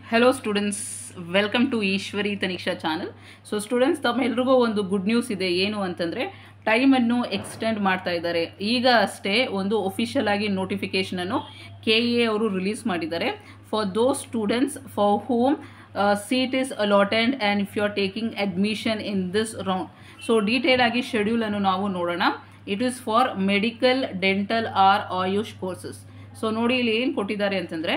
Hello students, welcome to Ishwari Tanisha channel. So students, ತಮ್ಮೆಲ್ಲರಿಗೂ ಒಂದು good news ಇದೆ. ಏನು ಅಂತಂದರೆ ಟೈಮನ್ನು ಎಕ್ಸ್ಟೆಂಡ್ ಮಾಡ್ತಾ ಇದ್ದಾರೆ. ಈಗ ಅಷ್ಟೇ ಒಂದು ಒಫಿಷಿಯಲ್ ಆಗಿ ನೋಟಿಫಿಕೇಷನನ್ನು KEA ಅವರು ರಿಲೀಸ್ ಮಾಡಿದ್ದಾರೆ. For those students for whom seat is allotted and if you are taking admission in this round. So detail ಆಗಿ ಶೆಡ್ಯೂಲನ್ನು ನಾವು ನೋಡೋಣ. It is for medical, dental or AYUSH courses. So ನೋಡಿ ಇಲ್ಲಿ ಏನು ಕೊಟ್ಟಿದ್ದಾರೆ ಅಂತಂದರೆ,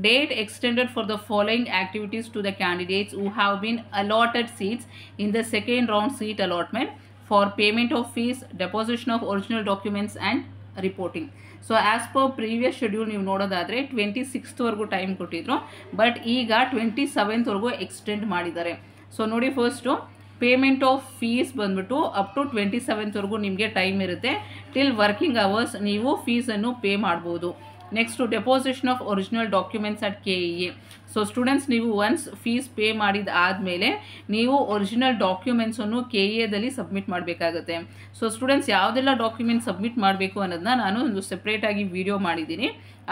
date extended for the following activities to the candidates who have been allotted seats in the second round seat allotment for payment of fees, deposition of original documents and reporting. So as per previous schedule ನೀವು ನೋಡೋದಾದರೆ 26th ವರೆಗೂ time ಕೊಟ್ಟಿದ್ರು, but ಈಗ 27th ವರೆಗೂ extend ಮಾಡಿದ್ದಾರೆ. So ನೋಡಿ, first payment of fees ಬಂದ್ಬಿಟ್ಟು up to 27th ವರೆಗೂ ನಿಮಗೆ ಟೈಮ್ ಇರುತ್ತೆ. ಟಿಲ್ ವರ್ಕಿಂಗ್ ಅವರ್ಸ್ ನೀವು ಫೀಸನ್ನು ಪೇ ಮಾಡ್ಬೋದು. Next deposition of original documents at KEA. So students, ನೀವು ಒನ್ಸ್ ಫೀಸ್ ಪೇ ಮಾಡಿದ ಆದಮೇಲೆ ನೀವು ಒರಿಜಿನಲ್ ಡಾಕ್ಯುಮೆಂಟ್ಸನ್ನು KEAದಲ್ಲಿ ಸಬ್ಮಿಟ್ ಮಾಡಬೇಕಾಗುತ್ತೆ. ಸೊ ಸ್ಟೂಡೆಂಟ್ಸ್, ಯಾವುದೆಲ್ಲ ಡಾಕ್ಯುಮೆಂಟ್ಸ್ ಸಬ್ಮಿಟ್ ಮಾಡಬೇಕು ಅನ್ನೋದನ್ನ ನಾನು ಒಂದು ಸೆಪ್ರೇಟಾಗಿ ವಿಡಿಯೋ ಮಾಡಿದ್ದೀನಿ.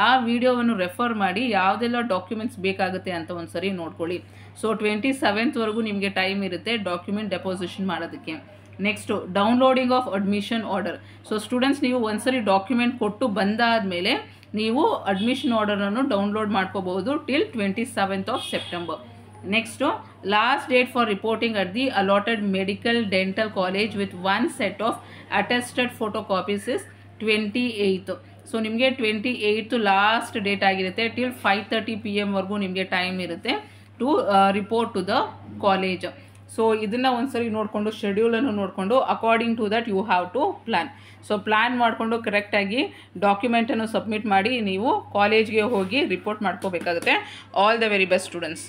ಆ ವಿಡಿಯೋವನ್ನು ರೆಫರ್ ಮಾಡಿ ಯಾವುದೆಲ್ಲ ಡಾಕ್ಯುಮೆಂಟ್ಸ್ ಬೇಕಾಗುತ್ತೆ ಅಂತ ಒಂದು ಸರಿ ನೋಡ್ಕೊಳ್ಳಿ. ಸೊ 27th ವರೆಗೂ ನಿಮಗೆ ಟೈಮ್ ಇರುತ್ತೆ ಡಾಕ್ಯುಮೆಂಟ್ ಡೆಪಾಸಿಷನ್ ಮಾಡೋದಕ್ಕೆ. Next downloading of admission order. So students, ನೀವು ಒಂದ್ಸರಿ ಡಾಕ್ಯುಮೆಂಟ್ ಕೊಟ್ಟು ಬಂದಾದಮೇಲೆ ನೀವು ಅಡ್ಮಿಷನ್ ಆರ್ಡರನ್ನು ಡೌನ್ಲೋಡ್ ಮಾಡ್ಕೋಬಹುದು till 27th of September. Next last date for reporting at the allotted medical dental college with one set of attested photo copies is 28th. So ನಿಮಗೆ 28th last date ಆಗಿರುತ್ತೆ. Till 5:30 PM ವರೆಗೂ ನಿಮಗೆ time ಇರುತ್ತೆ to report to the college. So ಇದನ್ನು ಒಂದ್ಸರಿ ನೋಡಿಕೊಂಡು ಶೆಡ್ಯೂಲನ್ನು ನೋಡಿಕೊಂಡು according to that you have to plan. So plan ಮಾಡಿಕೊಂಡು ಕರೆಕ್ಟಾಗಿ ಡಾಕ್ಯುಮೆಂಟನ್ನು ಸಬ್ಮಿಟ್ ಮಾಡಿ ನೀವು ಕಾಲೇಜ್ಗೆ ಹೋಗಿ ರಿಪೋರ್ಟ್ ಮಾಡ್ಕೋಬೇಕಾಗುತ್ತೆ. All the very best students.